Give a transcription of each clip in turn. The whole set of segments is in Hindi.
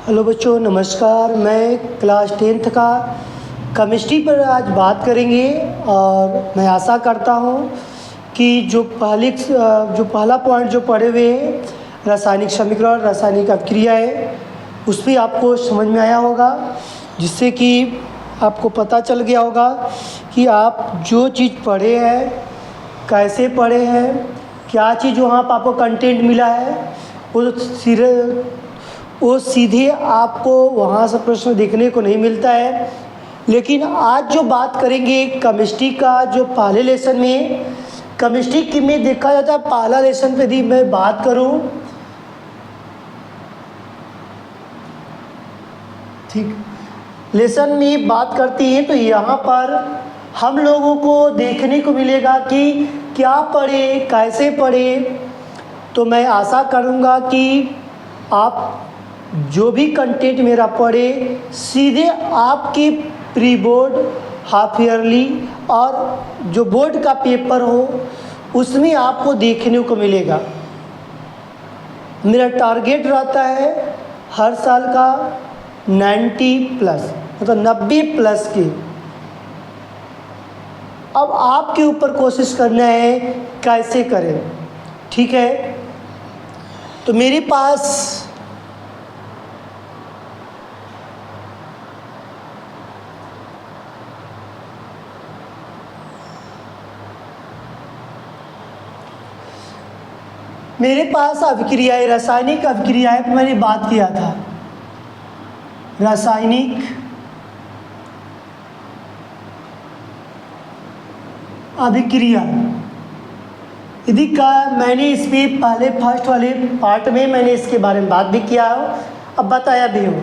हेलो बच्चों, नमस्कार। मैं क्लास 10th का केमिस्ट्री पर आज बात करेंगे और मैं आशा करता हूँ कि जो पहला पॉइंट जो पढ़े हुए हैं रासायनिक समीकरण, रासायनिक अभिक्रिया है, उसमें आपको समझ में आया होगा, जिससे कि आपको पता चल गया होगा कि आप जो चीज़ पढ़े हैं, कैसे पढ़े हैं, क्या चीज़ वहाँ पर आपको कंटेंट मिला है, वो सीधे आपको वहाँ से प्रश्न देखने को नहीं मिलता है। लेकिन आज जो बात करेंगे केमिस्ट्री का, जो पहले लेसन में केमिस्ट्री की में देखा जाता है, पहला लेसन पे यदि मैं बात करूँ, ठीक, लेसन में बात करती है तो यहाँ पर हम लोगों को देखने को मिलेगा कि क्या पढ़े, कैसे पढ़े। तो मैं आशा करूँगा कि आप जो भी कंटेंट मेरा पढ़े सीधे आपकी प्री बोर्ड, हाफ ईयरली और जो बोर्ड का पेपर हो उसमें आपको देखने को मिलेगा। मेरा टारगेट रहता है हर साल का 90+, मतलब 90+ की। अब आपके ऊपर कोशिश करना है कैसे करें, ठीक है। तो मेरे पास अभिक्रियाएं, रासायनिक अभिक्रियाएं पर मैंने बात किया था। रासायनिक अभिक्रिया यदि का मैंने इसमें पहले फर्स्ट वाले पार्ट में मैंने इसके बारे में बात भी किया हो, अब बताया भी हो।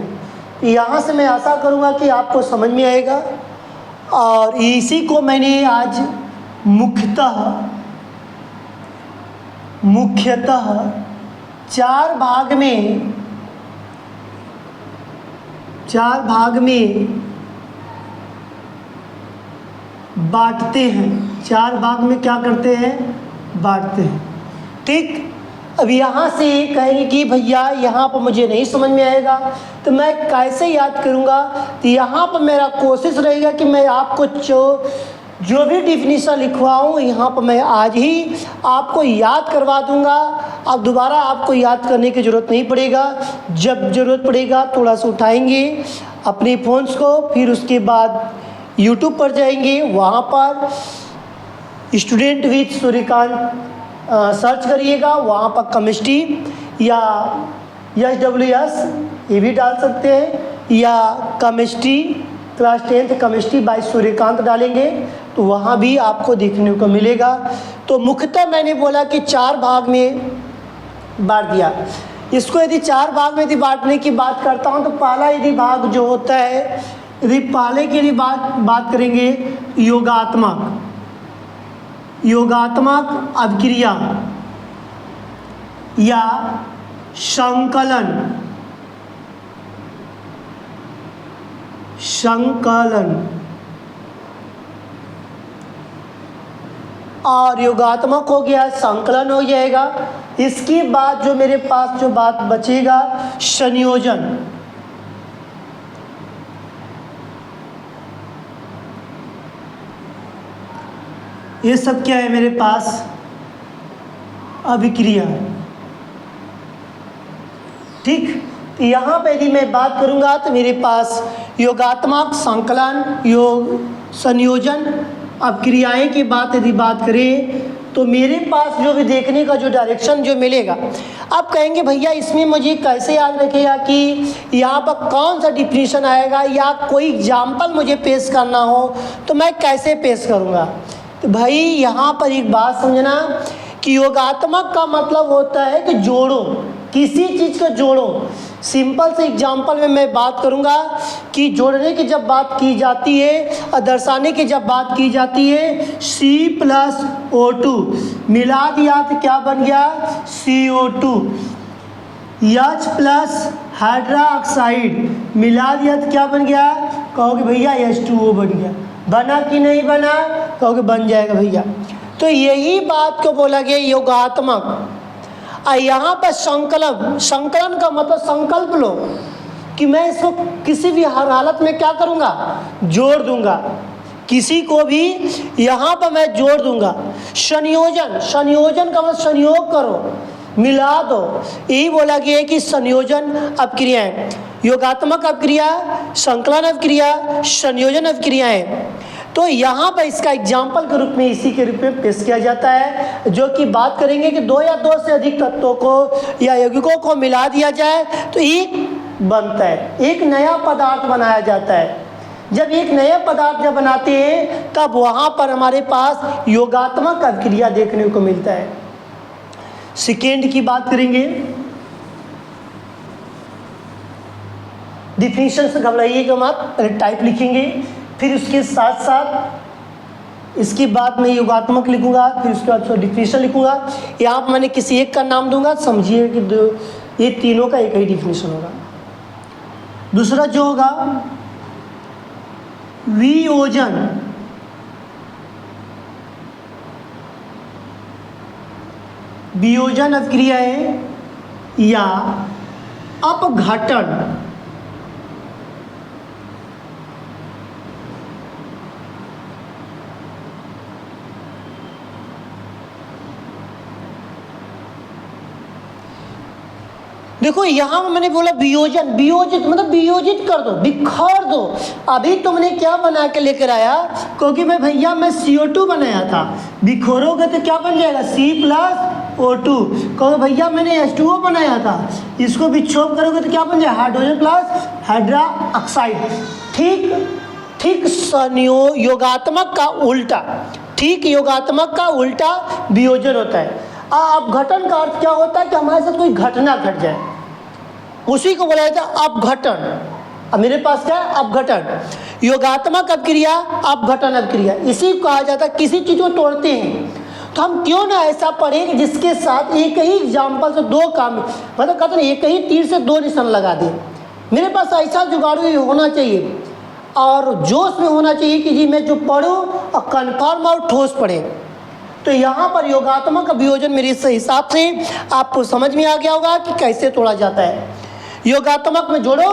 यहाँ से मैं आशा करूँगा कि आपको समझ में आएगा और इसी को मैंने आज मुख्यतः 4 भाग में बांटते हैं। 4 भाग में क्या करते हैं, बांटते हैं, ठीक। अब यहाँ से कहेंगे कि भैया यहाँ पर मुझे नहीं समझ में आएगा तो मैं कैसे याद करूँगा। तो यहाँ पर मेरा कोशिश रहेगा कि मैं आपको जो भी डिफिनीशन लिखवाऊँ यहाँ पर मैं आज ही आपको याद करवा दूँगा। अब दोबारा आपको याद करने की ज़रूरत नहीं पड़ेगा। जब ज़रूरत पड़ेगा थोड़ा सा उठाएंगे अपने फ़ोन्स को, फिर उसके बाद यूट्यूब पर जाएंगे, वहाँ पर स्टूडेंट विद सूर्यकांत सर्च करिएगा। वहाँ पर केमिस्ट्री या SWS ये भी डाल सकते हैं, या chemistry class 10th chemistry bye Suryakant डालेंगे तो वहाँ भी आपको देखने को मिलेगा। तो मुख्यतः मैंने बोला कि 4 भाग में बांट दिया। इसको यदि 4 भाग में यदि बांटने की बात करता हूँ तो पहला यदि भाग जो होता है, यदि पहले की यदि बात करेंगे योगात्मक अभिक्रिया या संकलन और योगात्मक हो गया, संकलन हो जाएगा। इसके बाद जो मेरे पास जो बात बचेगा संयोजन। ये सब क्या है मेरे पास, अभिक्रिया, ठीक। यहाँ पे यदि मैं बात करूँगा तो मेरे पास योगात्मक, संकलन, संयोजन अभिक्रियाएं की बात यदि बात करें तो मेरे पास जो भी देखने का जो डायरेक्शन जो मिलेगा, आप कहेंगे भैया इसमें मुझे कैसे याद रखेगा कि यहाँ पर कौन सा डिफिनीशन आएगा या कोई एग्जाम्पल मुझे पेश करना हो तो मैं कैसे पेश करूँगा। तो भाई यहाँ पर एक बात समझना कि योगात्मक का मतलब होता है कि जोड़ो, किसी चीज़ को जोड़ो। सिंपल से एग्जाम्पल में मैं बात करूँगा कि जोड़ने की जब बात की जाती है और दर्शाने की जब बात की जाती है, C+O2 मिला दिया तो क्या बन गया, CO2। H प्लस हाइड्रोक्साइड मिला दिया तो क्या बन गया, कहोगे भैया H2O बन गया। बना कि नहीं बना, कहोगे बन जाएगा भैया। तो यही बात को बोला गया योगात्मक। यहाँ पर संकलन, संकलन का मतलब संकल्प लो, कि मैं इसको किसी भी हर हालत में क्या करूँगा, जोड़ दूंगा, किसी को भी यहाँ पर मैं जोड़ दूंगा। संयोजन, संयोजन का मतलब संयोग करो, मिला दो, यही बोला गया है कि संयोजन अपक्रियाएं, योगात्मक अपक्रिया, संकलन अपक्रिया, संयोजन अपक्रियाएं। तो यहाँ पर इसका एग्जाम्पल के रूप में इसी के रूप में पेश किया जाता है, जो कि बात करेंगे कि दो या दो से अधिक तत्वों को या यौगिकों को मिला दिया जाए तो एक बनता है, एक नया पदार्थ बनाया जाता है। जब एक नया पदार्थ जब बनाते हैं तब वहाँ पर हमारे पास योगात्मक अपक्रिया देखने को मिलता है। सेकेंड की बात करेंगे, डिफिनीशन से घबराइएगा मत, पहले टाइप लिखेंगे, फिर उसके साथ साथ इसके बाद मैं योगात्मक लिखूंगा, फिर उसके बाद डिफिनीशन लिखूंगा। यहाँ पर मैंने किसी एक का नाम दूंगा, समझिए कि ये तीनों का एक ही डिफिनीशन होगा। दूसरा जो होगा वियोजन, वियोजन अपक्रियाएं या अपघटन, देखो यहाँ मैंने बोला वियोजन, वियोजित मतलब वियोजित कर दो, बिखर दो। अभी तुमने क्या बना के लेकर आया, क्योंकि मैं भैया मैं CO2 बनाया था, बिखरोगे तो क्या बन जाएगा C+O2। कहोगे भैया मैंने H2O बनाया था, इसको विक्षोभ करोगे तो क्या बन जाएगा हाइड्रोजन प्लस हाइड्रोक्साइड। ठीक योगात्मक का उल्टा, ठीक योगात्मक का उल्टा वियोजन होता है। अपघटन का अर्थ क्या होता है कि हमारे साथ कोई घटना घट जाए, उसी को बोला जाता है अपघटन। अब मेरे पास क्या है, अपघटन। योगात्मक अपक्रिया, अपघटन अपक्रिया, इसी को कहा जाता है। किसी चीज़ को तोड़ते हैं तो हम क्यों ना ऐसा पढ़े कि जिसके साथ एक ही एग्जाम्पल से दो काम, मतलब कहते हैं एक ही तीर से दो निशान लगा दें। मेरे पास ऐसा जुगाड़ू होना चाहिए और जोश में होना चाहिए कि जी मैं जो पढ़ूँ और कन्फर्म और ठोस पढ़े। तो यहाँ पर योगात्मक वियोजन मेरे हिसाब से आपको समझ में आ गया होगा कि कैसे तोड़ा जाता है। योगात्मक में जोड़ो,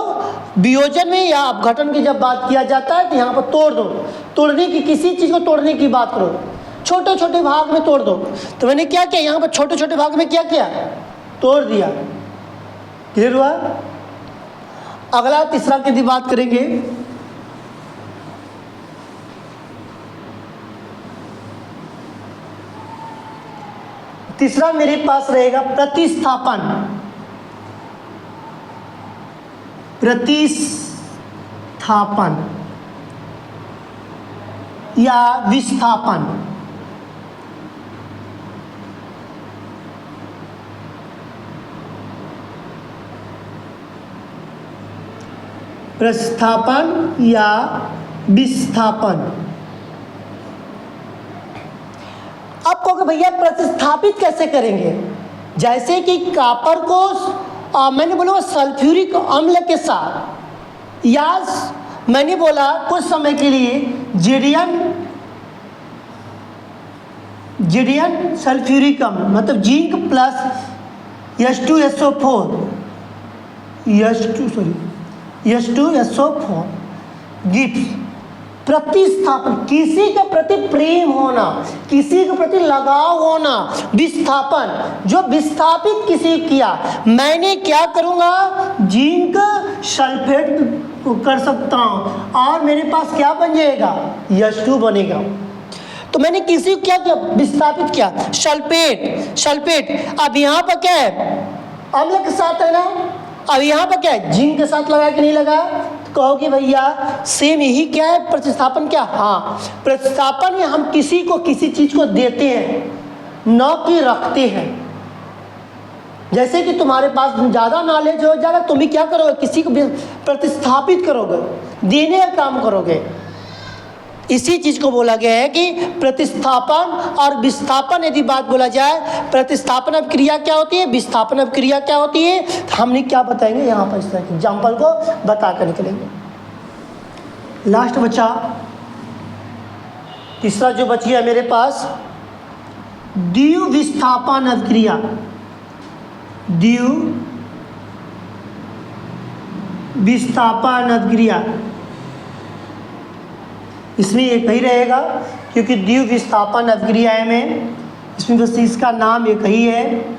वियोजन में या अपघटन की जब बात किया जाता है तो यहाँ पर तोड़ दो। तोड़ने की, किसी चीज़ को तोड़ने की बात करो, छोटे छोटे भाग में तोड़ दो। तो मैंने क्या किया, यहाँ पर छोटे छोटे भाग में क्या किया, तोड़ दिया। क्लियर हुआ। अगला तीसरा की बात करेंगे, तीसरा मेरे पास रहेगा प्रतिस्थापन, प्रतिस्थापन या विस्थापन। प्रतिस्थापन या विस्थापन। आप कहोगे भैया प्रतिस्थापित कैसे करेंगे, जैसे कि कॉपर को मैंने बोला सल्फ्यूरिक अम्ल के साथ, या मैंने बोला कुछ समय के लिए जीडियन सल्फ्यूरिक अम्ल मतलब जिंक प्लस H2SO4 गिब्स। प्रतिस्थापन, किसी के प्रति प्रेम होना, किसी के प्रति लगाव होना, विस्थापन, जो विस्थापित किसी किया, मैंने क्या करूँगा, जिंक सल्फेट कर सकता हूँ और मेरे पास क्या बन जाएगा, H2 बनेगा। तो मैंने किसी को क्या किया, विस्थापित किया, सल्फेट। अब यहाँ पर क्या है, अम्ल के साथ है ना, अब यहाँ पर क्या है, जिंक के साथ लगा कि नहीं लगा। तो कहोगे भैया सेम यही क्या है, प्रतिस्थापन क्या, हाँ प्रतिस्थापन में हम किसी को किसी चीज़ को देते हैं, न कि रखते हैं। जैसे कि तुम्हारे पास ज़्यादा नॉलेज हो जाएगा, तुम ही क्या करोगे, किसी को प्रतिस्थापित करोगे, देने का काम करोगे। इसी चीज़ को बोला गया है कि प्रतिस्थापन और विस्थापन। यदि बात बोला जाए, प्रतिस्थापन अपक्रिया क्या होती है, विस्थापन अपक्रिया क्या होती है, तो हमने क्या बताएंगे यहाँ पर, इस तरह के एग्जाम्पल को बता कर निकलेंगे। लास्ट बचा तीसरा जो बची है मेरे पास, द्विविस्थापन अपक्रिया। विस्थापन अभिक्रिया, इसमें एक ही रहेगा क्योंकि द्विविस्थापन अभिक्रिया में इसमें बस इसका नाम एक ही है।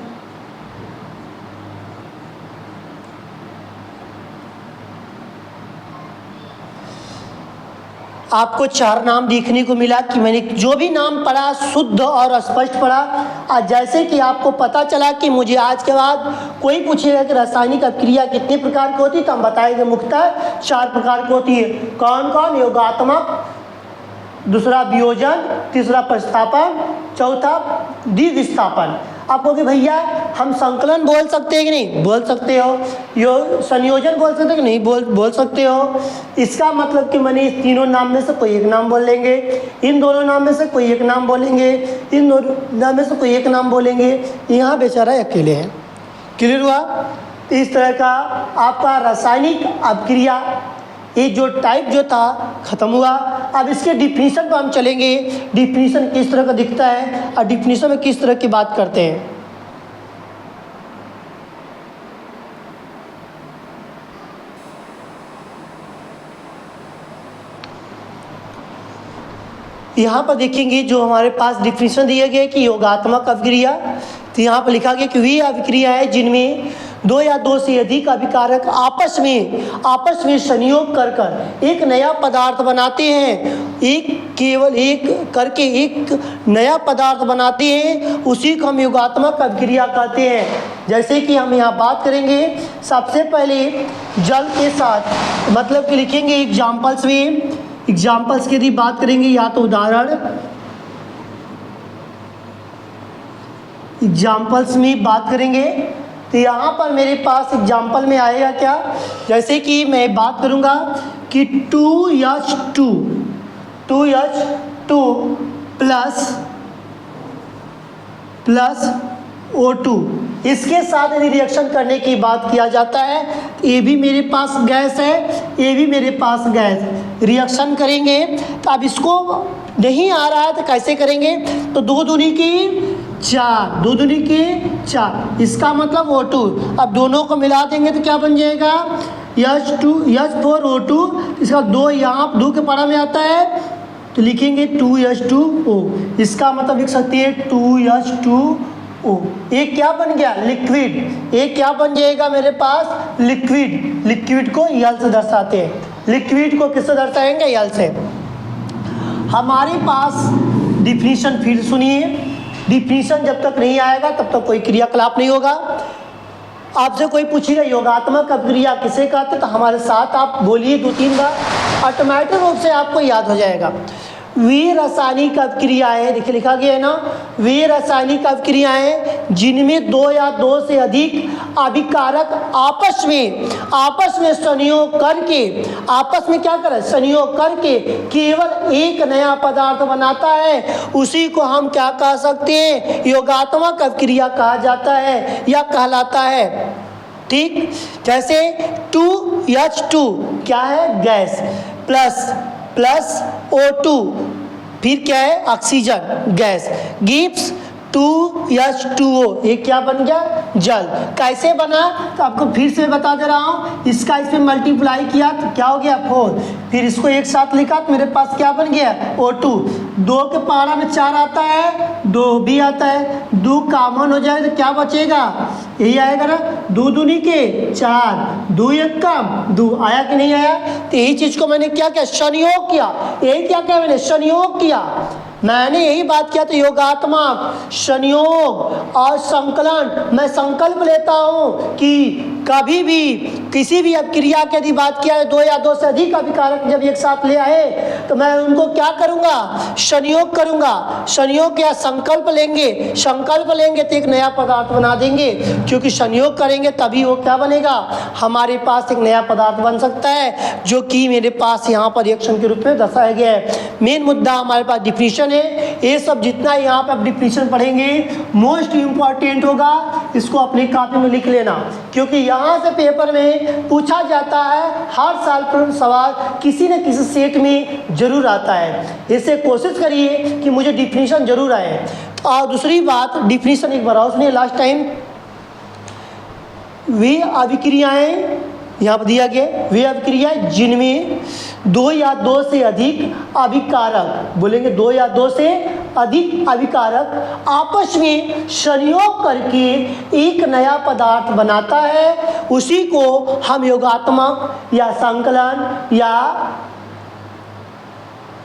आपको 4 नाम देखने को मिला कि मैंने जो भी नाम पढ़ा शुद्ध और स्पष्ट पढ़ा। आज जैसे कि आपको पता चला कि मुझे आज के बाद कोई पूछेगा कि रासायनिक अभिक्रिया कितने प्रकार की होती है, तो हम बताएंगे मुख्यतः 4 प्रकार की होती है। कौन कौन? योगात्मक, दूसरा वियोजन, तीसरा प्रतिस्थापन, चौथा द्विविस्थापन। आप कहोगे भैया हम संकलन बोल सकते हैं कि नहीं? बोल सकते हो। संयोजन बोल सकते हो कि नहीं? बोल सकते हो। इसका मतलब कि मैंने इस तीनों नाम में से कोई एक नाम बोल लेंगे, इन दोनों नाम में से कोई एक नाम बोलेंगे, इन दोनों नाम में से कोई एक नाम बोलेंगे। यहाँ बेचारा अकेले है। क्लियर हुआ? इस तरह का आपका रासायनिक अभिक्रिया ये जो टाइप जो था खत्म हुआ। अब इसके डिफिनीशन पर हम चलेंगे, डिफिनीशन किस तरह का दिखता है और डिफिनीशन में किस तरह की बात करते हैं। यहाँ पर देखेंगे जो हमारे पास डिफिनीशन दिया गया है कि योगात्मक अभिक्रिया, तो यहाँ पर लिखा गया कि वे अभिक्रिया है जिनमें 2 या 2 से अधिक अभिकारक आपस में संयोग कर एक नया पदार्थ बनाते हैं। केवल एक करके एक नया पदार्थ बनाते हैं, उसी को हम योगात्मक अभिक्रिया कहते हैं। जैसे कि हम यहाँ बात करेंगे सबसे पहले जल के साथ, मतलब कि लिखेंगे एग्जाम्पल्स में, एग्जाम्पल्स की यदि बात करेंगे या तो उदाहरण, एग्जाम्पल्स में बात करेंगे तो यहाँ पर मेरे पास एग्जाम्पल में आएगा क्या? जैसे कि मैं बात करूँगा कि 2H2 प्लस O2, इसके साथ यदि रिएक्शन करने की बात किया जाता है तो ये भी मेरे पास गैस है, ये भी मेरे पास गैस, रिएक्शन करेंगे तो अब इसको नहीं आ रहा है तो कैसे करेंगे? तो 2 दूनी की 4, इसका मतलब O2। अब दोनों को मिला देंगे तो क्या बन जाएगा? H4O2, इसका 2 यहाँ 2 के पारा में आता है तो लिखेंगे 2H2O, इसका मतलब लिख सकते हैं 2H2O। एक क्या बन गया? लिक्विड। एक क्या बन जाएगा मेरे पास? लिक्विड। लिक्विड को यल से दर्शाते हैं। लिक्विड को किससे दर्शाएंगे? यल से। हमारे पास डिफिनीशन फिर सुनिए, डिफिनीशन जब तक नहीं आएगा तब तक कोई क्रियाकलाप नहीं होगा। आपसे कोई पूछेगा योगात्मक अभिक्रिया किसे कहते, तो हमारे साथ आप बोलिए 2-3 बार, ऑटोमेटिक रूप से आपको याद हो जाएगा। वे रासायनिक अभिक्रियाएं, देखिए लिखा गया है ना, वे रासायनिक अभिक्रियाएं जिनमें 2 या 2 से अधिक अभिकारक आपस में संयोग करके, आपस में क्या करे? संयोग करके केवल एक नया पदार्थ बनाता है, उसी को हम क्या कह सकते हैं? योगात्मक अभिक्रिया कहा जाता है या कहलाता है। ठीक, जैसे 2H2 क्या है? गैस, प्लस O2 फिर क्या है? ऑक्सीजन, गैस, गिव्स 2H2O, ये क्या बन गया? जल। कैसे बना? तो आपको फिर से बता दे रहा हूँ, इसका इसमें मल्टीप्लाई किया तो क्या हो गया? 4, फिर इसको एक साथ लिखा तो मेरे पास क्या बन गया? O2। 2 के पारा में 4 आता है, 2 भी आता है, 2 कॉमन हो जाए तो क्या बचेगा? यही आएगा ना, 2 दूनी के 4, 2 एक कम 2, आया कि नहीं आया? तो यही चीज़ को मैंने क्या किया? संयोग किया। यही क्या किया मैंने? संयोग किया। मैंने यही बात किया तो योगात्मक, संयोग और संकलन। मैं संकल्प लेता हूँ कि कभी भी किसी भी अभिक्रिया की यदि बात किया है 2 या 2 से अधिक अभिकारक जब एक साथ ले आए तो मैं उनको क्या करूँगा? संयोग करूँगा। संयोग या संकल्प लेंगे तो एक नया पदार्थ बना देंगे, क्योंकि संयोग करेंगे तभी वो क्या बनेगा? हमारे पास एक नया पदार्थ बन सकता है, जो कि मेरे पास यहाँ पर रिएक्शन के रूप में दर्शाया गया है। मेन मुद्दा हमारे पास डिफिनीशन है। ये सब जितना यहाँ पर आप डिफिनीशन पढ़ेंगे मोस्ट इम्पॉर्टेंट होगा, इसको अपनी कॉपी में लिख लेना, क्योंकि यहाँ से पेपर में पूछा जाता है। हर साल पर सवाल किसी न किसी सेट में जरूर आता है। इससे कोशिश करिए कि मुझे डिफिनीशन जरूर आए। और दूसरी बात, डिफिनीशन एक बार और सुनिए लास्ट टाइम। वे अभिक्रियाएं यहाँ पर दिया गया है, वे अभिक्रिया जिनमें दो या दो से अधिक अभिकारक, बोलेंगे दो या दो से अधिक अभिकारक आपस में संयोग करके एक नया पदार्थ बनाता है, उसी को हम योगात्मक या संकलन या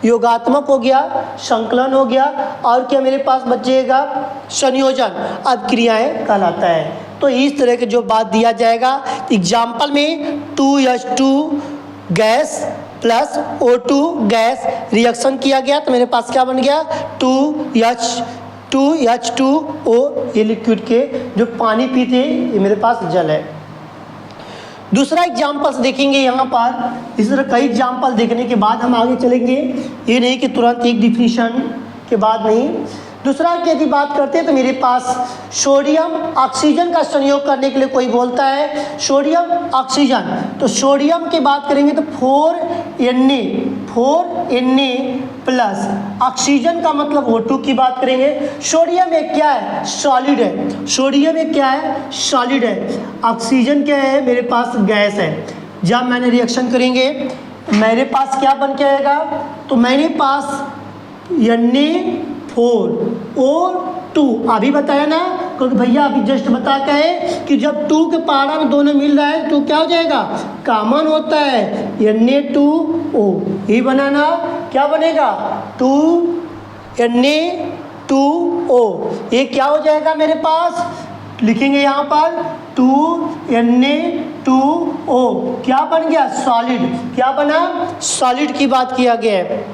योगात्मक हो गया, संकलन हो गया, और क्या मेरे पास बचेगा, संयोजन अभिक्रियाएं कहलाता है। तो इस तरह के जो बात दिया जाएगा एग्जाम्पल में 2H2 gas plus O2 gas reaction किया गया तो मेरे पास क्या बन गया 2H2O, ये लिक्विड के जो पानी पीते हैं ये मेरे पास जल है। दूसरा एग्जाम्पल्स देखेंगे यहाँ पर, इस तरह कई एग्जाम्पल देखने के बाद हम आगे चलेंगे, ये नहीं कि तुरंत एक डिफिनीशन के बाद नहीं। दूसरा की यदि बात करते हैं तो मेरे पास सोडियम ऑक्सीजन का संयोग करने के लिए कोई बोलता है सोडियम ऑक्सीजन, तो सोडियम की बात करेंगे तो 4Na प्लस ऑक्सीजन का मतलब O2 की बात करेंगे। सोडियम एक क्या है, सॉलिड है, सोडियम एक क्या है, सॉलिड है, ऑक्सीजन क्या है, मेरे पास गैस है। जब मैंने रिएक्शन करेंगे मेरे पास क्या बन के आएगा, तो मेरे पास Na4O2 अभी बताया ना, क्योंकि भैया अभी जस्ट बता के है कि जब 2 के पारा में दोनों मिल रहा है तो क्या हो जाएगा, कॉमन होता है, Na2O, ये बनाना क्या बनेगा 2Na2O, ये क्या हो जाएगा मेरे पास, लिखेंगे यहाँ पर 2Na2O, क्या बन गया सॉलिड, क्या बना सॉलिड की बात किया गया है।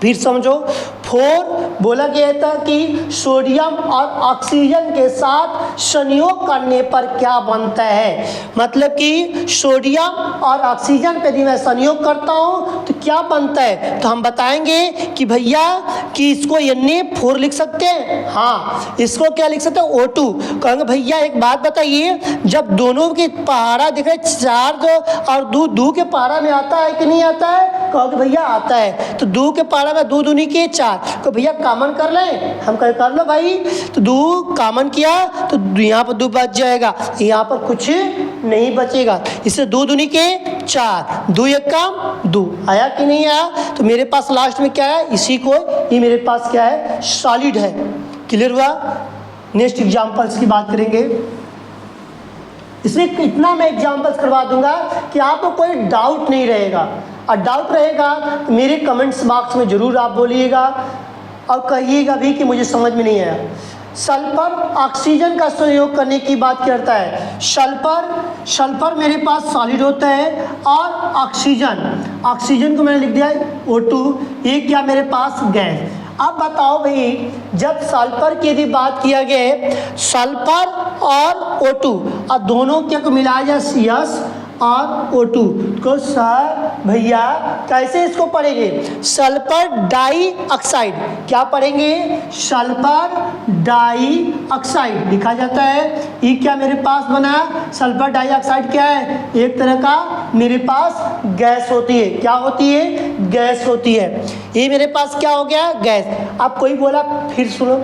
फिर समझो 4 बोला गया था कि सोडियम और ऑक्सीजन के साथ संयोग करने पर क्या बनता है, मतलब कि सोडियम और ऑक्सीजन पे यदि मैं संयोग करता हूँ तो क्या बनता है, तो हम बताएंगे कि भैया कि इसको Na4 लिख सकते हैं, हाँ इसको क्या लिख सकते हैं O2। कहेंगे भैया एक बात बताइए, जब दोनों के पहाड़ा दिख रहे चार्ज और दो के पहाड़ा में आता है कि नहीं आता है, कहोगे भैया आता है, तो 2 के पहाड़ा में 2 दूनी के 4, तो भैया कॉमन कर लें, हम कहे कर लो भाई, तो 2 कॉमन किया तो यहाँ पर 2 बच जाएगा, यहाँ पर कुछ नहीं बचेगा, इससे 2 दूनी के 4, 2 एक काम 2 आया कि नहीं आया, तो मेरे पास लास्ट में क्या है, इसी को ये मेरे पास क्या है सॉलिड है। क्लियर हुआ। नेक्स्ट एग्जाम्पल्स की बात करेंगे, इसमें इतना मैं एग्जाम्पल्स करवा दूंगा कि आपको कोई डाउट नहीं रहेगा, और डाउट रहेगा तो मेरे कमेंट्स बॉक्स में ज़रूर आप बोलिएगा और कहिएगा भी कि मुझे समझ में नहीं आया। सल्फर ऑक्सीजन का संयोग करने की बात करता है, सल्फर मेरे पास सॉलिड होता है, और ऑक्सीजन को मैंने लिख दिया O2, ये क्या मेरे पास गैस। अब बताओ भाई, जब सल्फर की यदि बात किया गया सल्फर और O2 और दोनों क्या को मिलाया जाए CS और O2 को सर भैया कैसे इसको पढ़ेंगे, सल्फर डाइऑक्साइड, क्या पढ़ेंगे सल्फर डाइऑक्साइड लिखा जाता है। ये क्या मेरे पास बना, सल्फर डाइऑक्साइड क्या है, एक तरह का मेरे पास गैस होती है, क्या होती है गैस होती है, ये मेरे पास क्या हो गया गैस। अब कोई बोला, फिर सुनो,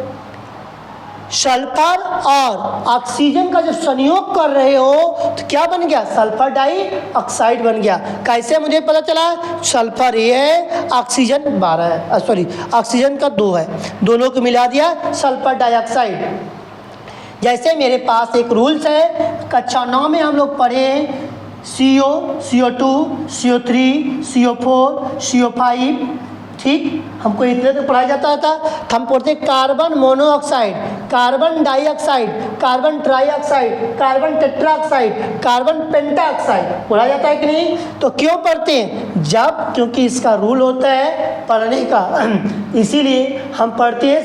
सल्फर और ऑक्सीजन का जब संयोग कर रहे हो तो क्या बन गया, सल्फर डाइऑक्साइड बन गया। कैसे मुझे पता चला, सल्फर ये है, ऑक्सीजन 12 है, सॉरी ऑक्सीजन का 2 है, दोनों को मिला दिया सल्फर डाइऑक्साइड। जैसे मेरे पास एक रूल्स है, कक्षा 9 में हम लोग पढ़े हैं, CO, CO2, CO3, CO4, CO5, ठीक, हमको इतने तो पढ़ाया जाता था। हम पढ़ते carbon monoxide, carbon dioxide, carbon trioxide, carbon tetroxide, carbon pentoxide पढ़ा जाता है कि नहीं, तो क्यों पढ़ते हैं, जब क्योंकि इसका रूल होता है पढ़ने का, इसीलिए हम पढ़ते हैं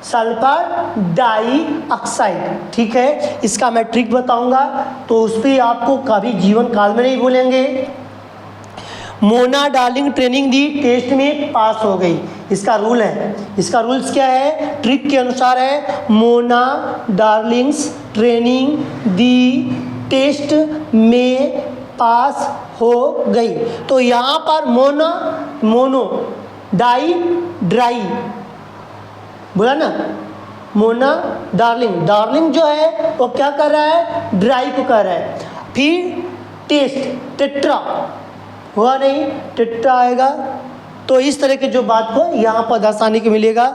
सल्फर डाइऑक्साइड। ठीक है, इसका मैं ट्रिक बताऊंगा तो उस पर आपको कभी जीवन काल में नहीं भूलेंगे। मोना डार्लिंग ट्रेनिंग दी, टेस्ट में पास हो गई, इसका रूल है, इसका रूल्स क्या है, ट्रिक के अनुसार है, मोना डार्लिंग्स ट्रेनिंग दी, टेस्ट में पास हो गई। तो यहाँ पर मोनो ड्राई बोला ना, मोना डार्लिंग जो है वो क्या कर रहा है, ड्राई को कर रहा है। फिर टेस्ट, टेट्रा हुआ नहीं, टेट्रा आएगा। तो इस तरह के जो बात को यहाँ पर दर्शाने को मिलेगा।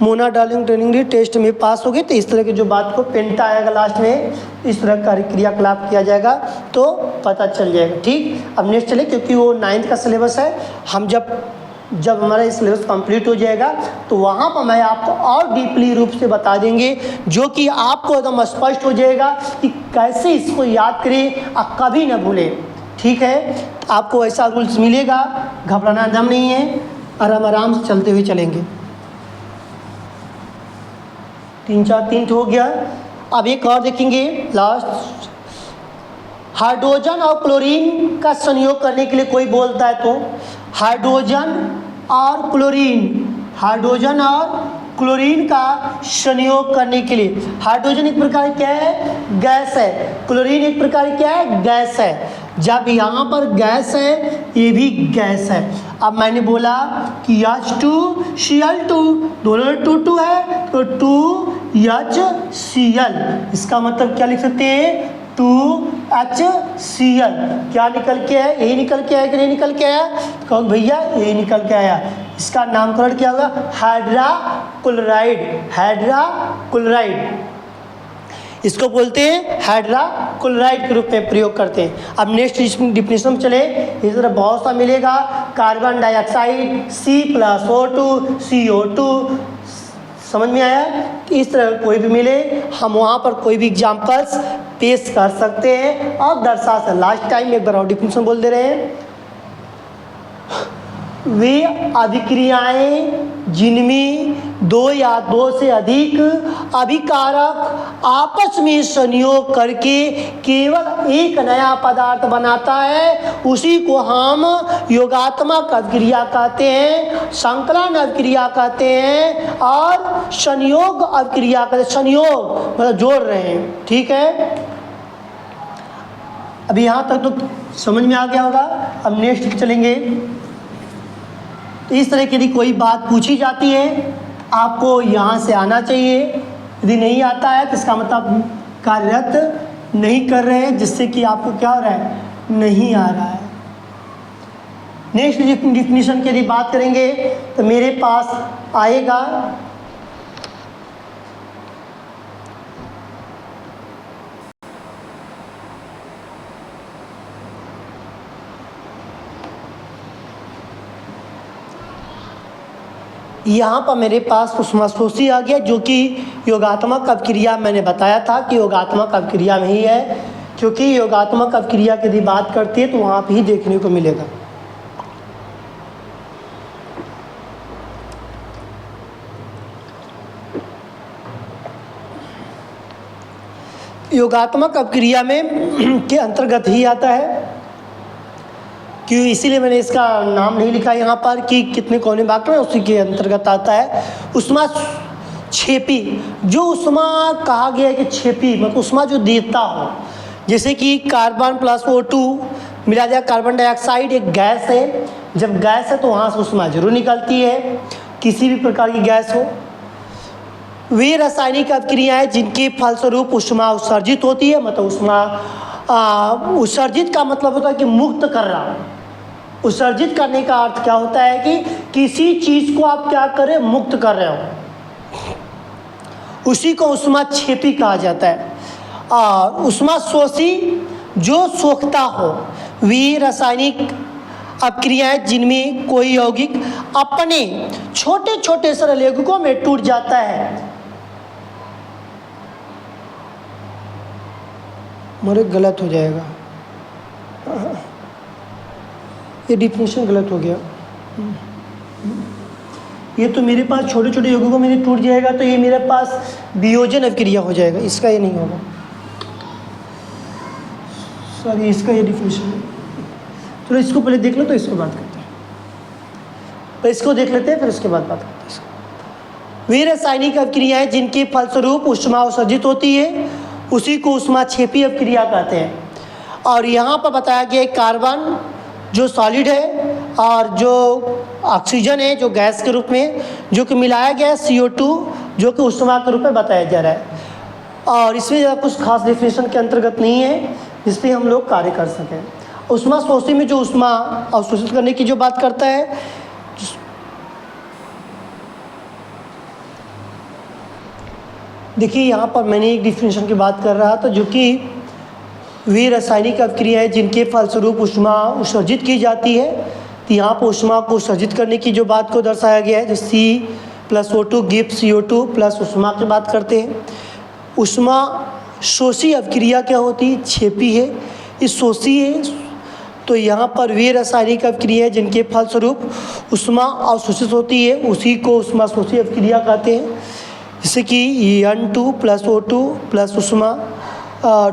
Mona darling training D test में पास हो गई, तो इस तरह की जो बात को पेंटा आएगा लास्ट में, इस तरह का क्रियाकलाप किया जाएगा तो पता चल जाएगा। ठीक, अब नेक्स्ट चले, क्योंकि वो 9th का सिलेबस है। हम जब हमारा ये सिलेबस कंप्लीट हो जाएगा तो वहाँ पर मैं आपको और डीपली रूप से बता देंगे, जो कि आपको एकदम स्पष्ट हो जाएगा कि कैसे इसको याद करें और कभी ना भूलें। ठीक है, आपको ऐसा रूल्स मिलेगा, घबराना दम नहीं है, आराम से चलते हुए चलेंगे। 3 हो गया। अब एक और देखेंगे लास्ट, हाइड्रोजन और क्लोरीन का संयोग करने के लिए कोई बोलता है तो हाइड्रोजन और क्लोरीन का संयोग करने के लिए, हाइड्रोजन एक प्रकार क्या है, गैस है, क्लोरीन एक प्रकार क्या है, गैस है। जब यहाँ पर गैस है, ये भी गैस है। अब मैंने बोला कि H2Cl2 दोनों 2 है तो 2HCl, इसका मतलब क्या लिख सकते हैं, 2HCl। क्या निकल के आया, यही निकल के आया कि नहीं निकल के आया, कहो भैया यही निकल के आया। इसका नामकरण क्या होगा, हाइड्राक्लोराइड, इसको बोलते हैं हाइड्राक्लोराइड के रूप में प्रयोग करते हैं। अब नेक्स्ट डिफिनेशन में चले, इस तरह बहुत सा मिलेगा, कार्बन डाइऑक्साइड C+O2 CO2, समझ में आया। इस तरह कोई भी मिले, हम वहाँ पर कोई भी एग्जाम्पल्स पेश कर सकते हैं और दर्शा सकते। लास्ट टाइम एक बार और डिफिनेशन बोल दे रहे हैं, वे अभिक्रियाएं जिनमें 2 या 2 से अधिक अभिकारक आपस में संयोग करके केवल एक नया पदार्थ बनाता है, उसी को हम योगात्मक अभिक्रिया कहते हैं, संकलन अभिक्रिया कहते हैं और संयोग अभिक्रिया कहते हैं। संयोग मतलब जोड़ रहे हैं। ठीक है, अभी यहाँ तक तो समझ में आ गया होगा। अब नेक्स्ट चलेंगे। इस तरह की यदि कोई बात पूछी जाती है, आपको यहाँ से आना चाहिए, यदि नहीं आता है तो इसका मतलब कार्यरत नहीं कर रहे हैं, जिससे कि आपको क्या हो रहा है, नहीं आ रहा है। नेक्स्ट डिफिनीशन की यदि बात करेंगे तो मेरे पास आएगा यहाँ पर मेरे पास उष्माशोषी आ गया, जो कि योगात्मक अभिक्रिया मैंने बताया था कि योगात्मक अभिक्रिया में ही है, क्योंकि योगात्मक अभिक्रिया की यदि बात करती है तो वहाँ पे ही देखने को मिलेगा। योगात्मक अभिक्रिया में के अंतर्गत ही आता है, क्यों, इसीलिए मैंने इसका नाम नहीं लिखा यहाँ पर कि कितने कौने वाक्य में, उसी के अंतर्गत आता है। उष्मा छेपी, जो उष्मा कहा गया है कि छेपी मतलब उष्मा जो देता हो, जैसे कि कार्बन +O2 मिला जाए, कार्बन डाइऑक्साइड एक गैस है, जब गैस है तो वहाँ से उष्मा जरूर निकलती है, किसी भी प्रकार की गैस हो। वे रासायनिक अभिक्रियाएँ जिनके फलस्वरूप उष्मा उत्सर्जित होती है, मतलब उष्मा उत्सर्जित का मतलब होता है कि मुक्त कर रहा। उत्सर्जित करने का अर्थ क्या होता है कि किसी चीज़ को आप क्या कर रहे हो, मुक्त कर रहे हो, उसी को उष्मा छेपी कहा जाता है। और उष्मा शोषी जो सोखता हो, वे रासायनिक अभिक्रियाएं जिनमें कोई यौगिक अपने छोटे छोटे सरल यौगिकों में टूट जाता है। मेरे गलत हो जाएगा, ये डिफिनेशन गलत हो गया। ये तो मेरे पास छोटे छोटे यौगिकों में टूट जाएगा, तो ये मेरे पास वियोजन अभिक्रिया हो जाएगा, इसका ये नहीं होगा। सॉरी, इसका ये डिफिनेशन है। तो इसको पहले देख लो, तो इसको बात करते हैं, तो इसको देख लेते हैं, फिर उसके बाद बात करते हैं इसको। वे रासायनिक अभिक्रियाएं जिनके फलस्वरूप उष्मा उत्सर्जित होती है, उसी को उष्मा छेपी अभिक्रिया कहते हैं। और यहाँ पर बताया गया कार्बन जो सॉलिड है और जो ऑक्सीजन है जो गैस के रूप में, जो कि मिलाया गया है CO2 जो कि उष्मा के रूप में बताया जा रहा है। और इसमें ज़्यादा कुछ खास डेफिनेशन के अंतर्गत नहीं है जिस पे हम लोग कार्य कर सकें। ऊष्मा शोषी में जो ऊष्मा अवशोषित करने की जो बात करता है, देखिए यहाँ पर मैंने एक डिफिनेशन की बात कर रहा था, जो कि वे रासायनिक अभिक्रियाएं जिनके फलस्वरूप ऊष्मा उत्सर्जित की जाती है। तो यहाँ पर ऊष्मा को उत्सर्जित करने की जो बात को दर्शाया गया है, जो C+O2 गिव्स CO2 प्लस ऊष्मा की बात करते हैं। ऊष्मा शोषी अभिक्रिया क्या होती है? छेपी है, इस शोषी है। तो यहाँ पर वे रासायनिक अभिक्रियाएं जिनके फलस्वरूप ऊष्मा अवशोषित होती है, उसी को ऊष्मा शोषी अभिक्रिया कहते हैं। जैसे कि N2 + O2 प्लस ऊष्मा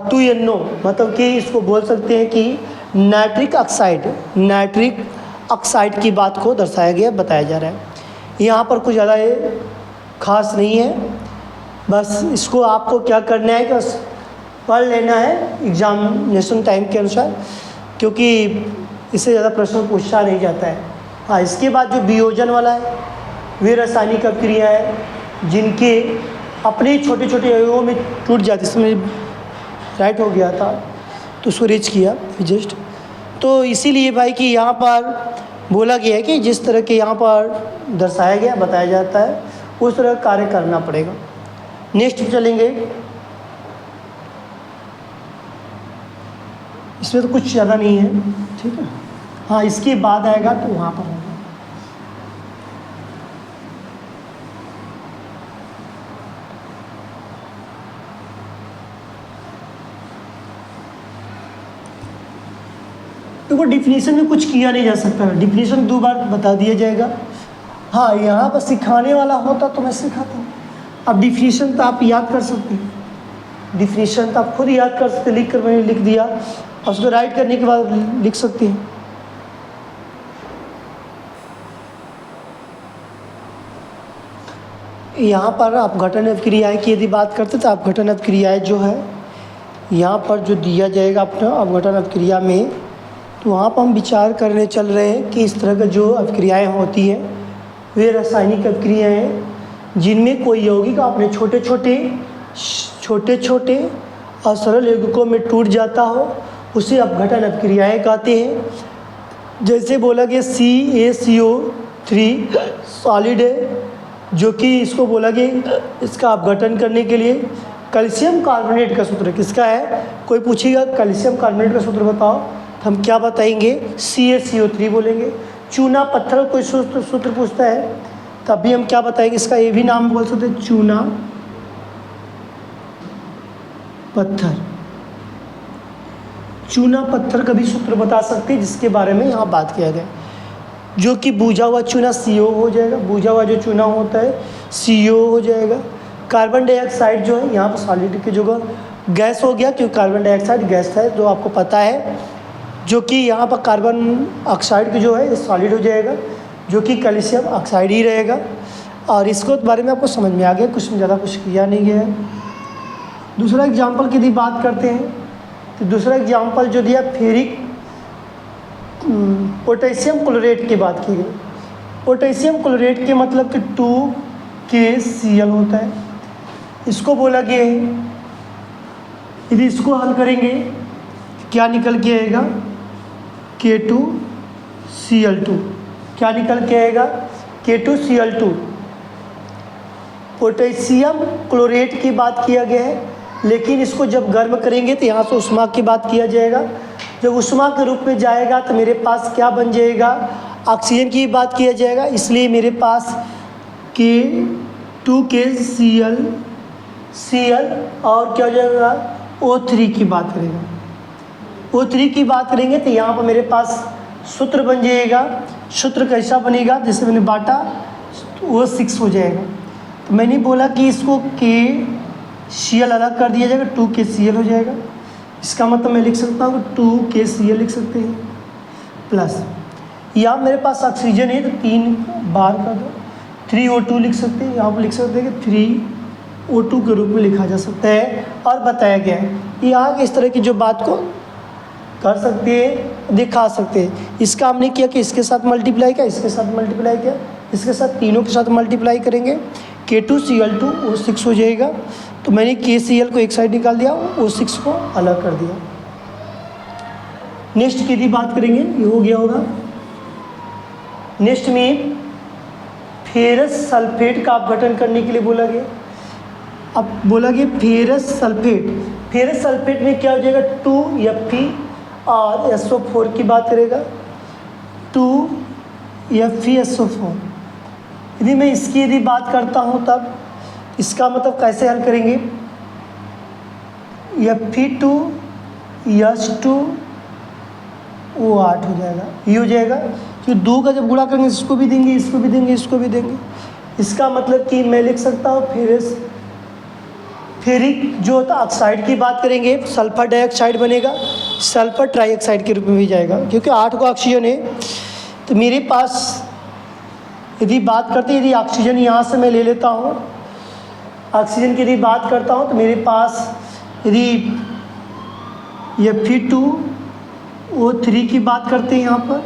2NO, मतलब कि इसको बोल सकते हैं कि नाइट्रिक ऑक्साइड की बात को दर्शाया गया, बताया जा रहा है। यहाँ पर कुछ ज़्यादा खास नहीं है, बस इसको आपको क्या करना है कि बस पढ़ लेना है एग्जामिनेशन टाइम के अनुसार, क्योंकि इससे ज़्यादा प्रश्न पूछा नहीं जाता है। हाँ, इसके बाद जो वियोजन वाला है, वे रासायनिक अभिक्रिया है जिनके अपने छोटे छोटे अवयवों में टूट जाती, इसमें राइट हो गया था तो उसको रीच किया जस्ट। तो इसीलिए भाई कि यहाँ पर बोला गया है कि जिस तरह के यहाँ पर दर्शाया गया, बताया जाता है, उस तरह कार्य करना पड़ेगा। नेक्स्ट चलेंगे, इसमें तो कुछ ज़्यादा नहीं है, ठीक है। हाँ, इसके बाद आएगा तो वहाँ पर होगा। देखो डिफिनीशन में कुछ किया नहीं जा सकता, डिफिनीशन 2 बार बता दिया जाएगा। हाँ, यहाँ पर सिखाने वाला होता तो मैं सिखाता हूँ। अब डिफिनीशन तो आप याद कर सकते हैं, डिफिनीशन तो आप खुद याद कर सकते, लिख कर मैंने लिख दिया, और उसको राइट करने के बाद लिख सकते हैं। यहाँ पर अपघटन अभिक्रियाएँ की यदि बात करते तो अपघटन अभिक्रियाएँ जो है यहाँ पर जो दिया जाएगा अपना अपघटन अभिक्रिया में, तो वहाँ पर हम विचार करने चल रहे हैं कि इस तरह का जो अभिक्रियाएँ होती हैं वे रासायनिक अभिक्रियाएँ हैं जिनमें कोई यौगिक अपने छोटे छोटे और सरल यौगिकों में टूट जाता हो, उसे अपघटन अभिक्रियाएँ कहते हैं। जैसे बोला गया CaCO3 सॉलिड है, जो कि इसको बोला गया इसका अपघटन करने के लिए कैल्शियम कार्बोनेट का सूत्र किसका है? कोई पूछेगा कैल्शियम कार्बोनेट का सूत्र बताओ, तो हम क्या बताएंगे? CaCO3 बोलेंगे। चूना पत्थर कोई सूत्र पूछता है तब भी हम क्या बताएंगे? इसका ये भी नाम बोल सकते हैं, चूना पत्थर। चूना पत्थर का भी सूत्र बता सकते हैं, जिसके बारे में यहाँ बात किया गया, जो कि बूझा हुआ चूना CO हो जाएगा। बूझा हुआ जो चूना होता है CO हो जाएगा। कार्बन डाइऑक्साइड जो है यहाँ पर सॉलिड की जगह गैस हो गया, क्योंकि कार्बन डाइऑक्साइड गैस है, जो आपको पता है, जो कि यहाँ पर कार्बन ऑक्साइड की जो है सॉलिड हो जाएगा, जो कि कैल्शियम ऑक्साइड ही रहेगा। और इसको बारे में आपको समझ में आ गया, कुछ ज़्यादा कुछ किया नहीं गया है। दूसरा एग्जाम्पल की यदि बात करते हैं तो दूसरा एग्जाम्पल जो दिया फेरिक पोटेशियम क्लोरेट की बात की गई। पोटेशियम क्लोरेट के मतलब कि 2KCl होता है, इसको बोला गया है। यदि इसको हल करेंगे क्या निकल के आएगा? K2Cl2। क्या निकल के आएगा? K2Cl2। पोटेशियम क्लोरेट की बात किया गया है, लेकिन इसको जब गर्म करेंगे तो यहाँ से ऊष्मा की बात किया जाएगा। जब ऊष्मा के रूप में जाएगा तो मेरे पास क्या बन जाएगा? ऑक्सीजन की बात किया जाएगा, इसलिए मेरे पास K2KCl और क्या हो जाएगा? O3 की बात करेंगे। O3 की बात करेंगे तो यहाँ पर मेरे पास सूत्र बन जाएगा। सूत्र कैसा बनेगा? जैसे मैंने बांटा O6 हो जाएगा। तो मैंने बोला कि इसको KCl अलग कर दिया जाएगा, 2KCl हो जाएगा। इसका मतलब मैं लिख सकता हूँ 2KCl लिख सकते हैं प्लस, यहाँ मेरे पास ऑक्सीजन है तो 3 बार कर दो, 3O2 लिख सकते हैं। यहाँ पर लिख सकते हैं कि 3O2 के रूप में लिखा जा सकता है। और बताया गया है यहाँ इस तरह की जो बात को कर सकते हैं, दिखा सकते हैं। इसका हमने किया कि इसके साथ मल्टीप्लाई किया, इसके साथ मल्टीप्लाई किया, इसके साथ तीनों के साथ मल्टीप्लाई करेंगे, K2Cl2O6 हो जाएगा। तो मैंने KCl को एक साइड निकाल दिया, O6 को अलग कर दिया। नेक्स्ट की यदि बात करेंगे, ये हो गया होगा। नेक्स्ट में फेरस सल्फेट का अपघटन करने के लिए बोला गया। अब बोला गया फेरस सल्फेट में क्या हो जाएगा, 2Fe और SO4 की बात करेगा, 2FeSO4। यदि मैं इसकी यदि बात करता हूँ तब इसका मतलब कैसे हल करेंगे, Fe2S2O8 हो जाएगा। ये हो जाएगा कि दो का जब गुणा करेंगे इसको भी देंगे, इसको भी देंगे, इसको भी देंगे। इसका मतलब कि मैं लिख सकता हूँ फेरिक जो होता ऑक्साइड की बात करेंगे, सल्फर डाइऑक्साइड बनेगा, सल्फर ट्राइऑक्साइड के रूप में भी जाएगा, क्योंकि 8 को ऑक्सीजन है। तो मेरे पास यदि बात करते हैं, यदि ऑक्सीजन यहाँ से मैं ले लेता हूँ, ऑक्सीजन की यदि बात करता हूँ तो मेरे पास यदि ये Fe2O3 की बात करते हैं यहाँ पर,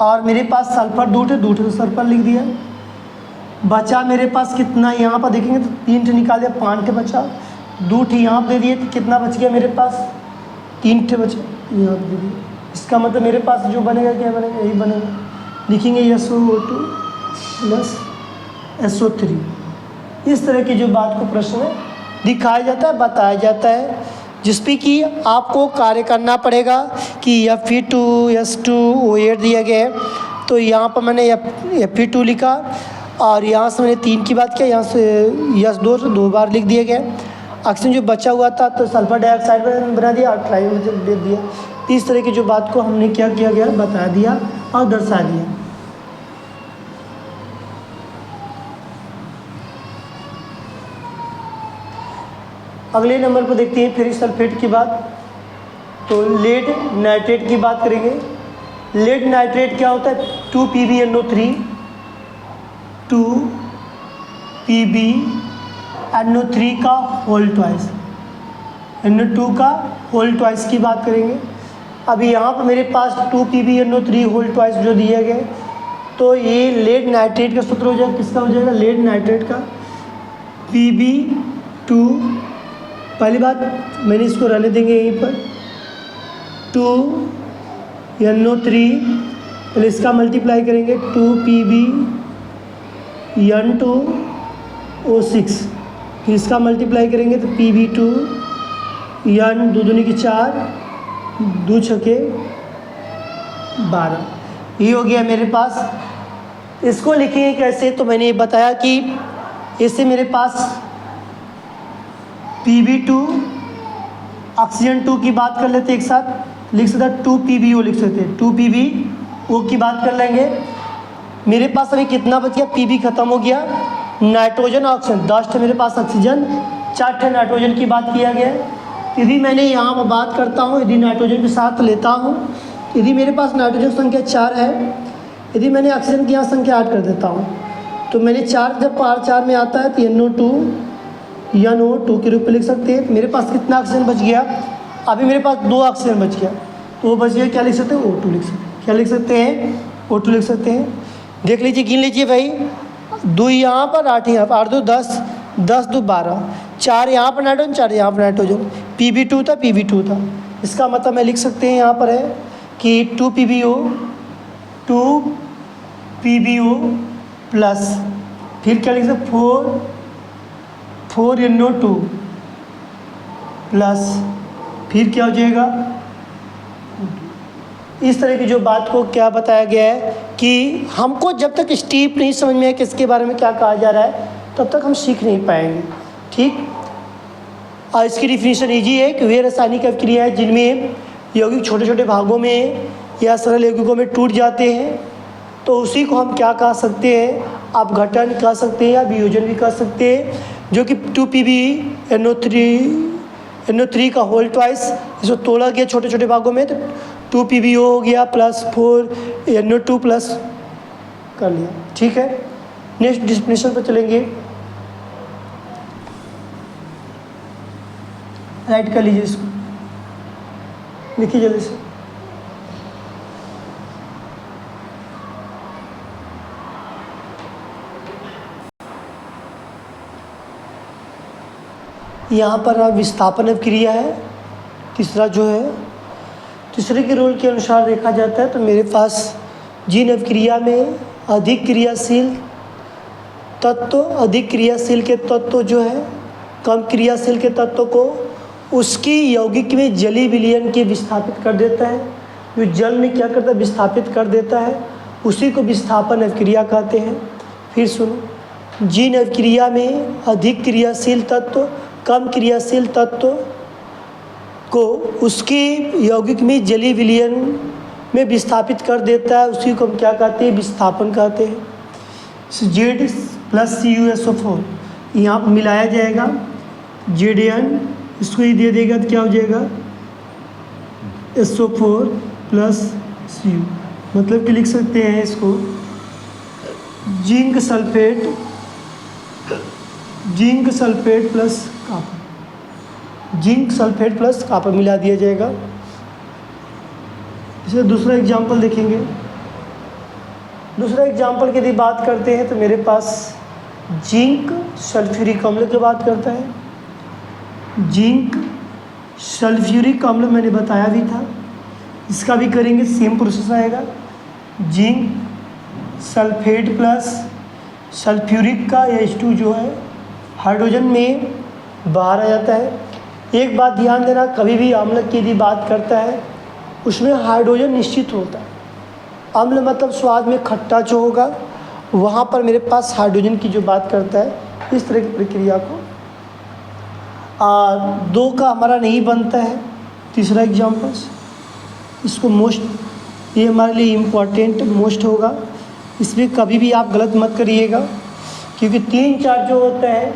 और मेरे पास सल्फर दूठ है, दूठ तो सल्फर लिख दिया। बचा मेरे पास कितना, यहाँ पर देखेंगे तो 3 ठे निकाल दिया, 5 ठे बचा। दूठ यहाँ पर दे दिए तो कितना बच गया मेरे पास, 3 ठे बचे, यहाँ पर दे दिए। इसका मतलब मेरे पास जो बनेगा क्या बनेगा, यही बनेगा। लिखेंगे SO2 प्लस SO3। इस तरह की जो बात को प्रश्न में दिखाया जाता है, बताया जाता है, जिस पे कि आपको कार्य करना पड़ेगा कि Fe2S2O8 दिया गया है। तो यहाँ पर मैंने Fe2 लिखा और यहाँ से मैंने 3 की बात किया, यहाँ से S2 2 बार लिख दिया गया। ऑक्सीजन जो बचा हुआ था तो सल्फर डाइऑक्साइड बना दिया और ट्राइऑक्साइड दे दिया। इस तरह की जो बात को हमने क्या किया गया, बता दिया और दर्शा दिया। अगले नंबर पर देखते हैं फेरिक सल्फेट की बात। तो लेड नाइट्रेट की बात करेंगे। लेड नाइट्रेट क्या होता है, 2PbNO3, 2PbNO3 का होल ट्वाइस, NO2 का होल ट्वाइस की बात करेंगे। अभी यहाँ पर मेरे पास 2PbNO3 होल ट्वाइस जो दिए गए, तो ये लेड नाइट्रेट का सूत्र हो जाएगा। किसका हो जाएगा, लेड नाइट्रेट का Pb2। पहली बात मैंने इसको रहने देंगे यहीं पर, 2NO3 पहले इसका मल्टीप्लाई करेंगे, 2PbN2O6, फिर इसका मल्टीप्लाई करेंगे तो Pb2N, 2 दूनी की 4, 2 छके 12। ये हो गया मेरे पास। इसको लिखेंगे कैसे, तो मैंने बताया कि इससे मेरे पास Pb2 ऑक्सीजन 2 की बात कर लेते, एक साथ लिख सकते हैं, 2PbO लिख सकते हैं, 2PbO की बात कर लेंगे। मेरे पास अभी कितना बच गया, Pb खत्म हो गया, नाइट्रोजन ऑक्सीजन 10 ठे मेरे पास ऑक्सीजन, 4 ठे नाइट्रोजन की बात किया गया। यदि मैंने यहाँ पर बात करता हूँ, यदि नाइट्रोजन के साथ लेता हूँ, यदि मेरे पास नाइट्रोजन संख्या 4 है, यदि मैंने ऑक्सीजन की यहाँ संख्या 8 कर देता हूँ, तो मैंने 4 जब पार 4 में आता है तो NO2 के रूप में लिख सकते हैं। मेरे पास कितना ऑक्सीजन बच गया, अभी मेरे पास 2 ऑक्सीजन बच गया, तो वो बच गया, क्या लिख सकते हैं, O2 लिख सकते हैं। क्या लिख सकते हैं, O2 लिख सकते हैं। देख लीजिए, गिन लीजिए भाई, 2 यहाँ पर, 8 यहाँ पर, 8 2 10, 10 2 12, 4 यहाँ पर नाइट्रोजन, 4 यहाँ पर नाइट्रोजन, Pb2 था। इसका मतलब मैं लिख सकते हैं यहाँ पर है कि 2PbO प्लस फिर क्या लिख सकते, 4NO2 प्लस फिर क्या हो जाएगा। इस तरह की जो बात को क्या बताया गया है कि हमको जब तक स्टेप नहीं समझ में आए कि इसके बारे में क्या कहा जा रहा है, तब तक हम सीख नहीं पाएंगे। ठीक, और इसकी डिफिनीशन ईजी है कि वे रासायनिक अभिक्रिया है जिनमें यौगिक छोटे छोटे भागों में या सरल यौगिकों में टूट जाते हैं, तो उसी को हम क्या कह सकते हैं, अपघटन कह सकते हैं या वियोजन भी कह सकते हैं, जो कि 2PbNO3 का होल ट्वाइस इसको तोड़ा गया छोटे छोटे भागों में, तो 2PbO हो गया प्लस 4NO2 प्लस कर लिया। ठीक है, नेक्स्ट डिफिनीशन पर चलेंगे। राइट कर लीजिए इसको, लिखिए जल्दी से। यहाँ पर अब विस्थापन अभिक्रिया है। तीसरा जो है, तीसरे के रूल के अनुसार देखा जाता है तो मेरे पास जिन अभिक्रिया में अधिक क्रियाशील के तत्व जो है कम क्रियाशील के तत्व को उसकी यौगिक में जलीय विलयन के विस्थापित कर देता है। जो जल में क्या करता है, विस्थापित कर देता है, उसी को विस्थापन अभिक्रिया कहते हैं। फिर सुनो, जिन अभिक्रिया में अधिक क्रियाशील तत्व कम क्रियाशील तत्व को उसकी यौगिक में जलीय विलयन में विस्थापित कर देता है, उसी को हम क्या कहते हैं, विस्थापन कहते हैं। Z प्लस CuSO4 यहाँ पर मिलाया जाएगा, Zn इसको ही दे देगा तो क्या हो जाएगा, SO4 प्लस Cu, मतलब कि लिख सकते हैं इसको zinc sulphate plus copper, zinc sulphate plus copper मिला दिया जाएगा। इसे दूसरा एग्जाम्पल देखेंगे। दूसरा एग्जाम्पल की यदि बात करते हैं तो मेरे पास जिंक सल्फ्यूरिक अम्ल की बात करता है। जिंक सल्फ्यूरिक अम्ल मैंने बताया भी था, इसका भी करेंगे, सेम प्रोसेस आएगा। जिंक सल्फेट प्लस सल्फ्यूरिक का H2 जो है हाइड्रोजन में बाहर आ जाता है। एक बात ध्यान देना, कभी भी अम्ल की यदि बात करता है उसमें हाइड्रोजन निश्चित होता है। अम्ल मतलब स्वाद में खट्टा जो होगा, वहाँ पर मेरे पास हाइड्रोजन की जो बात करता है, इस तरह की प्रक्रिया को दो का हमारा नहीं बनता है। तीसरा एग्जाम्पल, इसको मोस्ट, ये हमारे लिए इम्पॉर्टेंट मोस्ट होगा, इसमें कभी भी आप गलत मत करिएगा, क्योंकि 3-4 जो होता है,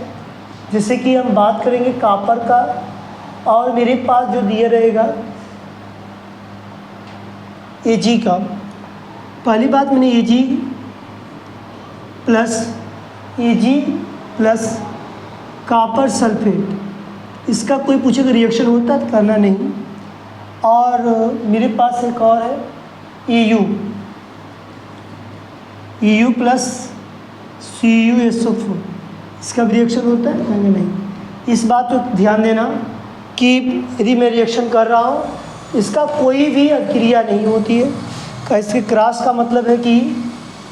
जैसे कि हम बात करेंगे कापर का, और मेरे पास जो दिया रहेगा Ag का। पहली बात मैंने Ag प्लस कापर सल्फेट, इसका कोई पूछेगा रिएक्शन होता है, करना नहीं। और मेरे पास एक और है EU प्लस CuSO4, इसका भी रिएक्शन होता है, करना नहीं। इस बात को ध्यान देना कि यदि मैं रिएक्शन कर रहा हूँ, इसका कोई भी अभिक्रिया नहीं होती है। इसके क्रॉस का मतलब है कि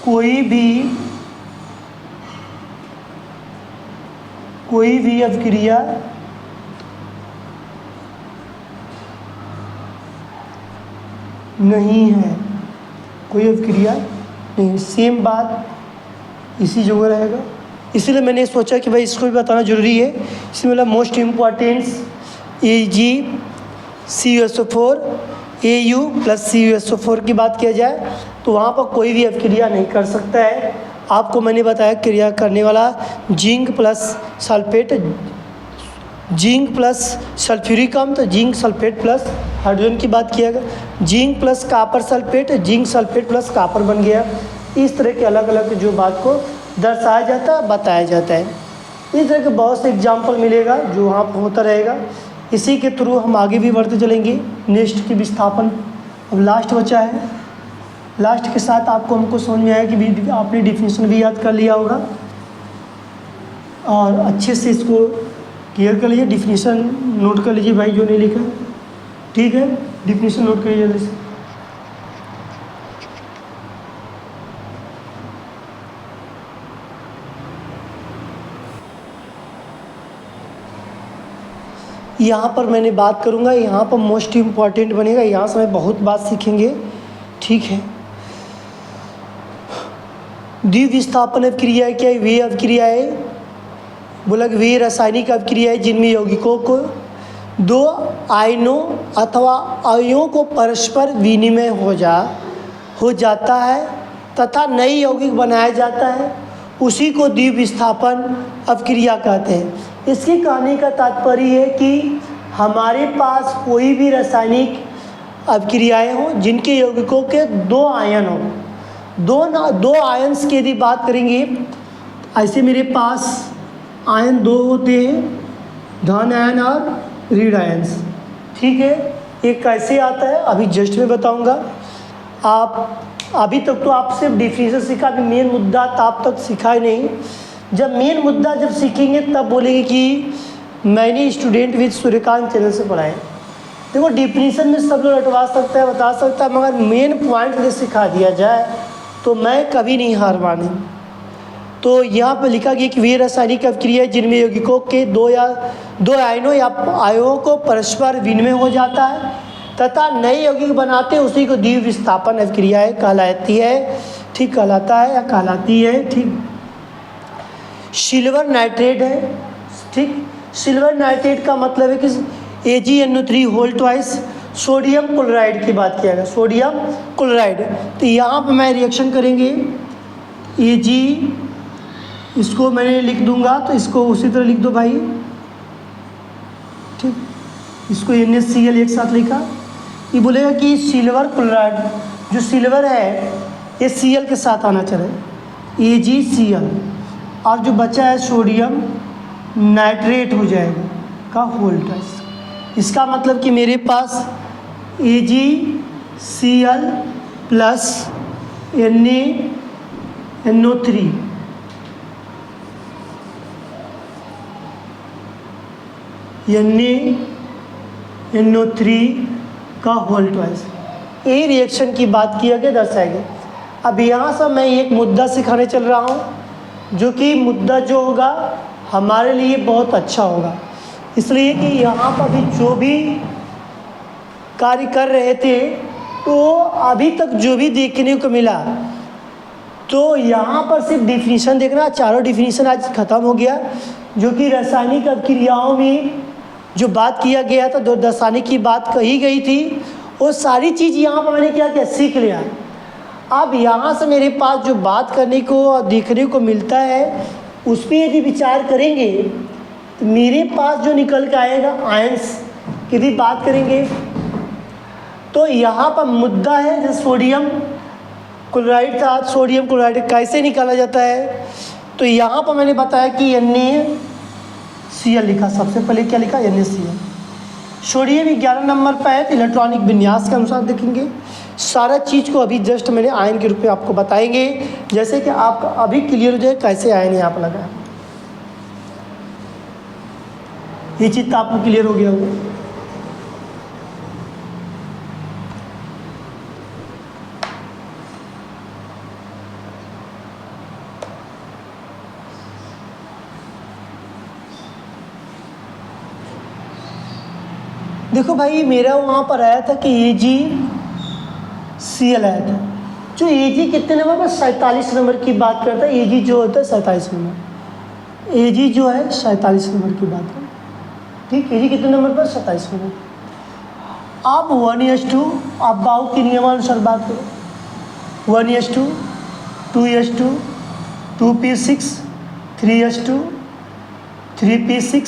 कोई भी अभिक्रिया नहीं है, कोई अभिक्रिया नहीं। सेम बात इसी जगह रहेगा, इसीलिए मैंने सोचा कि भाई इसको भी बताना ज़रूरी है। इसमें मतलब most importance AgCuSO4 AU plus CuSO4 की बात किया जाए तो वहाँ पर कोई भी अभिक्रिया नहीं कर सकता है। आपको मैंने बताया क्रिया करने वाला zinc plus sulphate, zinc plus sulphuric अम्ल, तो जिंक सल्फेट प्लस हाइड्रोजन की बात किया गया। Zinc plus copper sulphate, zinc sulphate plus copper बन गया। इस तरह के अलग अलग जो बात को दर्शाया जाता है, बताया जाता है। इस तरह के बहुत से एग्जाम्पल मिलेगा जो वहाँ पर होता रहेगा। इसी के थ्रू हम आगे भी बढ़ते चलेंगे। नेक्स्ट की विस्थापन अब लास्ट बचा है। लास्ट के साथ आपको हमको समझ में आया कि आपने डिफिनीशन भी याद कर लिया होगा और अच्छे से इसको क्लियर कर लीजिए। डिफिनीशन नोट कर लीजिए भाई जो नहीं लिखा, ठीक है, डिफिनीशन नोट करिए जल्दी से। यहाँ पर मैंने बात करूँगा, यहाँ पर मोस्ट इम्पॉर्टेंट बनेगा, यहाँ से मैं बहुत बात सीखेंगे, ठीक है। द्विविस्थापन अभिक्रिया क्या है? वे अभिक्रियाएँ बोला कि वे रासायनिक अभिक्रियाएँ जिनमें यौगिकों को दो आयनों अथवा अवयवों को परस्पर विनिमय हो जाता है तथा नई यौगिक बनाया जाता है, उसी को द्विविस्थापन अभिक्रिया कहते हैं। इसके कहने का तात्पर्य है कि हमारे पास कोई भी रासायनिक अभिक्रियाएँ हों जिनके यौगिकों के दो आयन हों, दो आयन्स की यदि बात करेंगे, ऐसे मेरे पास आयन दो होते हैं, धन आयन और ऋण आयन्स, ठीक है। एक कैसे आता है अभी जस्ट में बताऊंगा। आप अभी तक तो आप सिर्फ डिफिनीशन सीखा, अभी मेन मुद्दा तो आप तक सीखा ही नहीं। जब मेन मुद्दा जब सीखेंगे तब बोलेंगे कि मैंने स्टूडेंट विद सूर्यकांत चैनल से पढ़ा है। देखो डिफिनीशन में सब लोग रटवा सकता है, बता सकता है, मगर मेन पॉइंट यदि सिखा दिया जाए तो मैं कभी नहीं हार मानी। तो यहाँ पर लिखा गया कि वे रासायनिक अभिक्रिया जिनमें यौगिकों के दो आयनों या आयनों को परस्पर विनिमय हो जाता है तथा नए यौगिक बनाते हैं, उसी को द्विविस्थापन अभिक्रियाएं कहलाती है। ठीक, कहलाता है या कहलाती है। ठीक, सिल्वर नाइट्रेट है। ठीक, सिल्वर नाइट्रेट का मतलब है कि AgNO3 whole twice sodium chloride की बात किया गया, सोडियम क्लोराइड। तो यहाँ पर मैं रिएक्शन करेंगे Ag, इसको मैंने लिख दूंगा तो इसको उसी तरह लिख दो भाई। ठीक, इसको NaCl एक साथ लिखा। ये बोलेगा कि सिल्वर क्लोराइड जो सिल्वर है ये Cl के साथ आना चाहिए, AgCl, और जो बचा है सोडियम नाइट्रेट हो जाएगा का होल ट्वाइस। इसका मतलब कि मेरे पास AgCl प्लस NaNO3 NaNO3 का होल ट्वाइस। ये रिएक्शन की बात किया गया, दर्शाया गया। अब यहाँ से मैं एक मुद्दा सिखाने चल रहा हूँ जो कि मुद्दा जो होगा हमारे लिए बहुत अच्छा होगा, इसलिए कि यहाँ पर भी जो भी कार्य कर रहे थे तो अभी तक जो भी देखने को मिला तो यहाँ पर सिर्फ डिफिनीशन देखना, चारों डिफिनीशन आज ख़त्म हो गया। जो कि रासायनिक अभिक्रियाओं में जो बात किया गया था, दो रासायनिक की बात कही गई थी, वो सारी चीज़ यहाँ पर मैंने क्या किया, सीख लिया। अब यहाँ से मेरे पास जो बात करने को और देखने को मिलता है उस पर यदि विचार करेंगे तो मेरे पास जो निकल के आएगा आयंस की यदि बात करेंगे तो यहाँ पर मुद्दा है जो सोडियम क्लोराइड था। सोडियम क्लोराइड कैसे निकाला जाता है, तो यहाँ पर मैंने बताया कि NaCl लिखा। सबसे पहले क्या लिखा, NaCl। सोडियम 11 नंबर पर है, तो इलेक्ट्रॉनिक विन्यास के अनुसार देखेंगे सारा चीज़ को। अभी जस्ट मैंने आयन के रूप में आपको बताएंगे, जैसे कि आपका अभी क्लियर हो जाए कैसे आयन यहाँ पर लगा है। ये चीज़ तो आपको क्लियर हो गया होगा। देखो भाई, मेरा वहाँ पर आया था कि AgCl आया था। जो Ag कितने नंबर पर, 47 नंबर की बात करता है। Ag जो होता है 47 नंबर, Ag जो है 47 नंबर की बात है। ठीक, Ag कितने नंबर पर, 27 नंबर। आप 1s2 आप बाउ के नियमानुसार बात करो, 1s2 2s2 2p6 3s2 3p6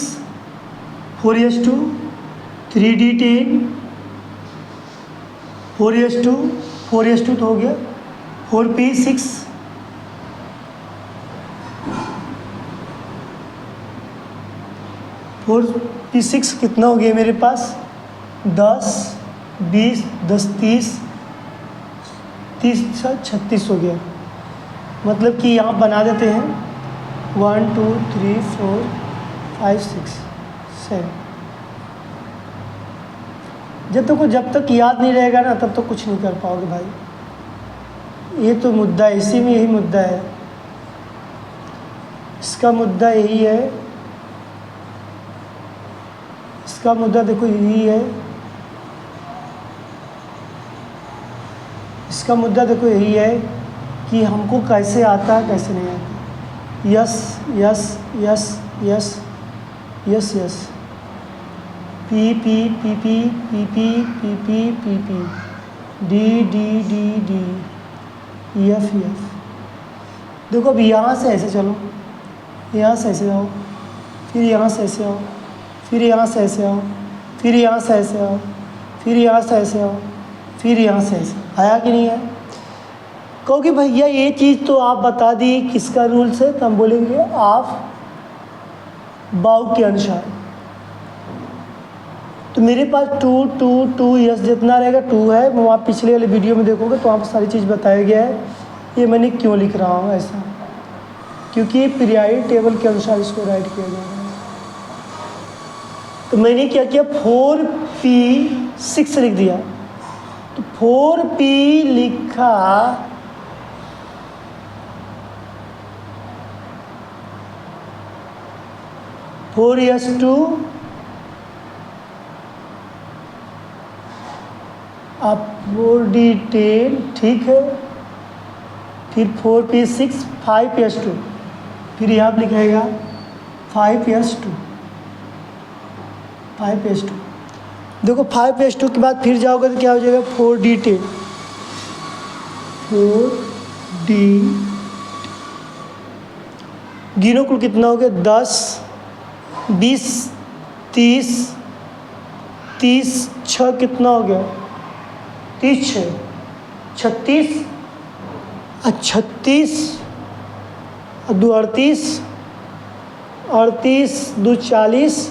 4s2 3d10 4s2 तो हो गया 4p6 4p6 कितना हो गया मेरे पास, 10 20 10 30 30 36 हो गया। मतलब कि यहाँ बना देते हैं 1 2 3 4 5 6 7। जब तक याद नहीं रहेगा ना तब तक कुछ नहीं कर पाओगे भाई। ये तो मुद्दा है, इसी में यही मुद्दा है, इसका मुद्दा यही है, इसका मुद्दा देखो यही है, इसका मुद्दा देखो यही है कि हमको कैसे आता है कैसे नहीं आता। Yes yes yes yes yes yes, P P P P P P P P P P, D D D D, F F. देखो अभी यहाँ से ऐसे चलो, यहाँ से ऐसे आओ, फिर यहाँ से ऐसे आओ, फिर यहाँ से ऐसे आओ, फिर यहाँ से ऐसे आओ, फिर यहाँ से ऐसे आओ, फिर यहाँ से ऐसे। आया कि नहीं है? कहोगे भैया ये चीज़ तो आप बता दी किसका रूल से, तो हम बोलेंगे आप बाउ के अनुसार। तो मेरे पास 2 2 2 यस जितना रहेगा 2 है। वो आप पिछले वाले वीडियो में देखोगे तो वहाँ पर सारी चीज़ बताया गया है। ये मैंने क्यों लिख रहा हूँ ऐसा, क्योंकि ये पीरियाडिक टेबल के अनुसार इसको राइट किया जा रहा है। तो मैंने क्या किया 4p6 लिख दिया। तो 4p लिखा, फोर एस टू अब 4d10, ठीक है। फिर 4p6 5s2, फिर यहाँ पर लिखाएगा 5s2। देखो 5s2 के बाद फिर जाओगे तो क्या हो जाएगा 4d10, 4d, गिनो कुल कितना हो गया 10 20 30 30 6 कितना हो गया 30 36 36 2 38 38 2 40,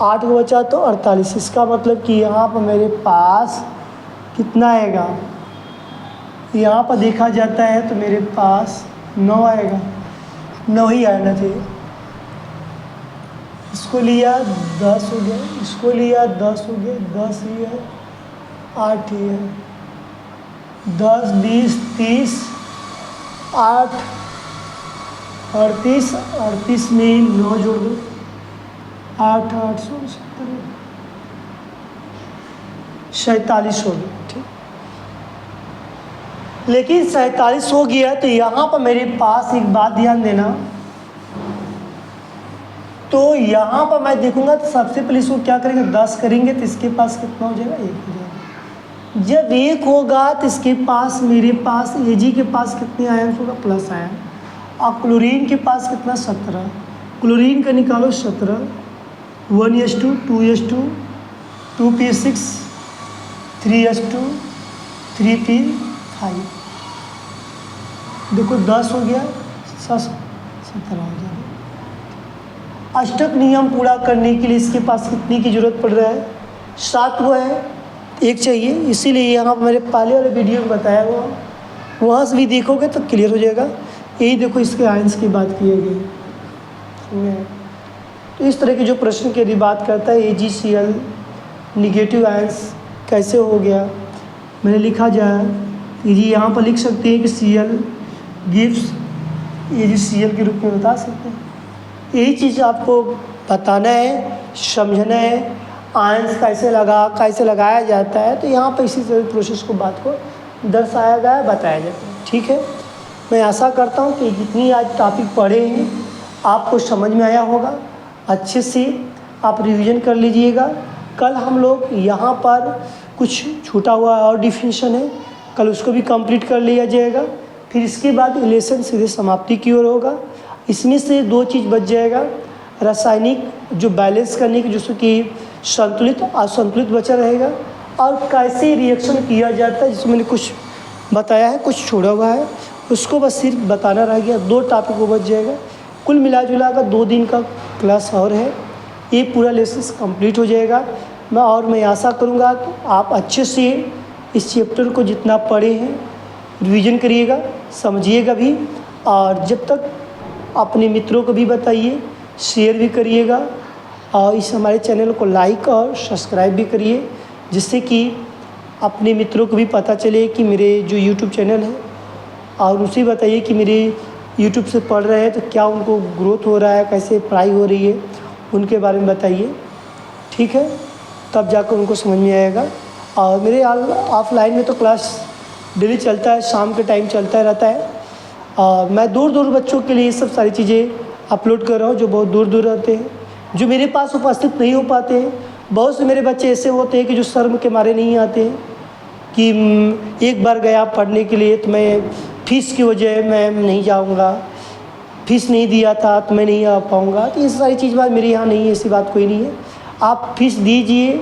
8 को बचा तो 48। इसका मतलब कि यहाँ पर मेरे पास कितना आएगा, यहाँ पर देखा जाता है तो मेरे पास 9 आएगा, 9 ही आना चाहिए। इसको लिया 10 हो गया, इसको लिया 10 हो गया, 10 ही है, 8 ही है, 10 20 30 8 38 38 में 9 जोड़ दो, 8 870 47 हो गया, ठीक। लेकिन 47 हो गया तो यहाँ पर मेरे पास एक बात ध्यान देना, तो यहाँ पर मैं देखूंगा तो सबसे पहले इसको क्या करेंगे 10 करेंगे तो इसके पास कितना हो जाएगा 1 हो जाएगा। जब 1 होगा तो इसके पास मेरे पास Ag के पास कितने आयन होगा प्लस आयन, और क्लोरीन के पास कितना 17, क्लोरीन का निकालो 17, 1s2 2s2 2p6 3s2 3p5, देखो 10 हो गया 17 हो जाएगा। अष्टक नियम पूरा करने के लिए इसके पास कितनी की जरूरत पड़ रहा है 7 हुआ है, 1 चाहिए। इसीलिए यहाँ पर मेरे पहले वाले वीडियो में बताया हुआ, वहाँ से भी देखोगे तो क्लियर हो जाएगा। यही देखो इसके आयंस की बात की गई। तो इस तरह के जो प्रश्न की यदि बात करता है AgCl निगेटिव आयंस कैसे हो गया, मैंने लिखा जाए जी यहाँ पर लिख सकते हैं कि Cl गिव्स AgCl के रूप में बता सकते हैं। यही चीज़ आपको बताना है, समझना है, आयंस कैसे लगाया जाता है। तो यहाँ पर इसी तरह प्रोसेस को बात को दर्शाया गया, बताया जाता है, ठीक है। मैं आशा करता हूँ कि जितनी आज टॉपिक पढ़े हैं आपको समझ में आया होगा, अच्छे से आप रिवीजन कर लीजिएगा। कल हम लोग यहाँ पर कुछ छूटा हुआ और डिफिनीशन है, कल उसको भी कंप्लीट कर लिया जाएगा। फिर इसके बाद इलेक्शन सीधे समाप्ति की ओर होगा। इसमें से 2 चीज़ बच जाएगा, रासायनिक जो बैलेंस करने की, जिसको कि संतुलित असंतुलित बचा रहेगा, और कैसे रिएक्शन किया जाता है जिसमें मैंने कुछ बताया है, कुछ छोड़ा हुआ है, उसको बस सिर्फ बताना रह गया। 2 टॉपिक वो बच जाएगा। कुल मिला जुला कर 2 दिन का क्लास और है, ये पूरा लेसन कंप्लीट हो जाएगा। मैं आशा करूँगा कि आप अच्छे से इस चैप्टर को जितना पढ़े हैं रिवीजन करिएगा, समझिएगा भी, और जब तक अपने मित्रों को भी बताइए, शेयर भी करिएगा, और इस हमारे चैनल को लाइक और सब्सक्राइब भी करिए, जिससे कि अपने मित्रों को भी पता चले कि मेरे जो यूट्यूब चैनल है, और उसे बताइए कि मेरे यूट्यूब से पढ़ रहे हैं तो क्या उनको ग्रोथ हो रहा है, कैसे पढ़ाई हो रही है, उनके बारे में बताइए, ठीक है। तब जाकर उनको समझ में आएगा। और मेरे ऑफलाइन में तो क्लास डेली चलता है, शाम के टाइम चलता रहता है, और मैं दूर दूर बच्चों के लिए ये सब सारी चीज़ें अपलोड कर रहा हूँ, जो बहुत दूर दूर रहते हैं, जो मेरे पास उपस्थित नहीं हो पाते हैं। बहुत से मेरे बच्चे ऐसे होते हैं कि जो शर्म के मारे नहीं आते हैं, कि एक बार गया पढ़ने के लिए तो मैं फ़ीस की वजह मैं नहीं जाऊँगा, फ़ीस नहीं दिया था तो मैं नहीं आ पाऊँगा। तो ये सारी चीज़ बात मेरे यहाँ नहीं है, ऐसी बात कोई नहीं है। आप फ़ीस दीजिए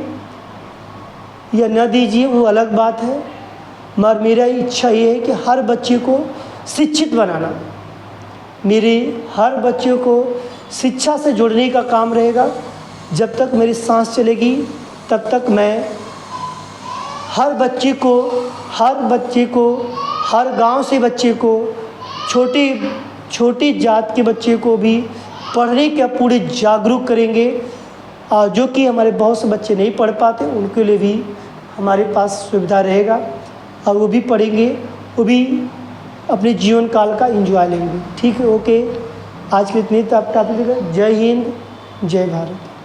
या न दीजिए वो अलग बात है, मगर मेरा इच्छा ये है कि हर बच्चे को शिक्षित बनाना, मेरे हर बच्चे को शिक्षा से जोड़ने का काम रहेगा। जब तक मेरी सांस चलेगी तब तक मैं हर बच्चे को हर गांव से बच्चे को, छोटी जात के बच्चे को भी पढ़ने का पूरे जागरूक करेंगे। जो कि हमारे बहुत से बच्चे नहीं पढ़ पाते, उनके लिए भी हमारे पास सुविधा रहेगा और वो भी पढ़ेंगे, वो भी अपने जीवन काल का एंजॉय लेंगे। ठीक है, ओके, आज के इतनी टॉपिक। जय हिंद, जय भारत।